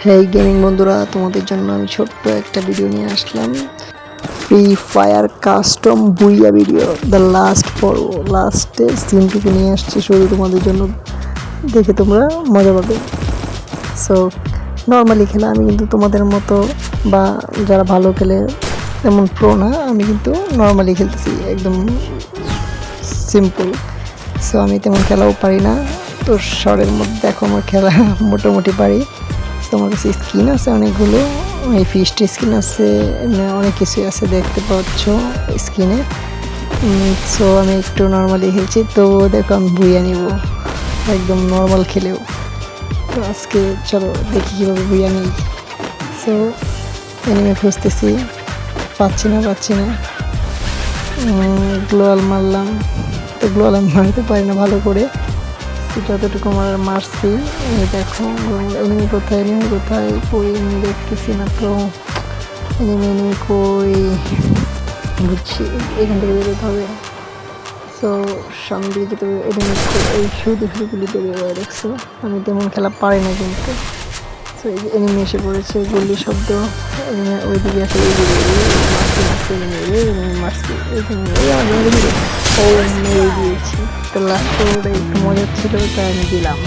হেই gaming বন্ধুরা, তোমাদের জন্য আমি ছোট্ট একটা ভিডিও নিয়ে আসলাম। Free fire custom booyah video, the last পর্ব, লাস্টের সিনটুকু নিয়ে আসছি শুধু তোমাদের জন্য। দেখে তোমরা মজা পাবে। সো নর্মালি খেলা আমি কিন্তু তোমাদের মতো বা যারা ভালো খেলে তেমন প্রো না, আমি কিন্তু নর্মালি খেলতেছি, একদম সিম্পল। সো আমি তেমন খেলাও পারি না, তো শর্টের মধ্যে দেখো আমার খেলা মোটামুটি পারি। তোমার কাছে স্কিন আছে অনেকগুলো, এই ফিস্ট স্কিন আছে, এমনি অনেক কিছুই আছে দেখতে পাচ্ছ স্কিনে। সো আমি একটু নর্মালি খেলছি, তো দেখো আমি বুইয়া নিব একদম নর্মাল খেলেও। তো আজকে চলো দেখি কীভাবে বুইয়া নিই। সো এনিমে খুঁজতেছি, পাচ্ছি না গ্লোয়াল মারলাম, তো গ্লোয়াল আমি মারতে পারি না ভালো করে, যতটুকু আমার মারছি। দেখো এনিমি কোথায় কই আমি দেখতেছি না তো। এনিমি কই, বুঝছি এখান থেকে বেরোতে হবে। সো সামনে দিকে যেতে হবে। এনিমি এই শুধু গুলি দেবে দেখছো, আমি তেমন খেলা পারি না কিন্তু। সো এই যে এনিমি এসে পড়েছে, গুলি শব্দ, ওই দিকে আছে, এই দিকে মারছি মেরে দিয়েছি। তো লাস্ট একটু মজা ছিল, তাই আমি দিলাম।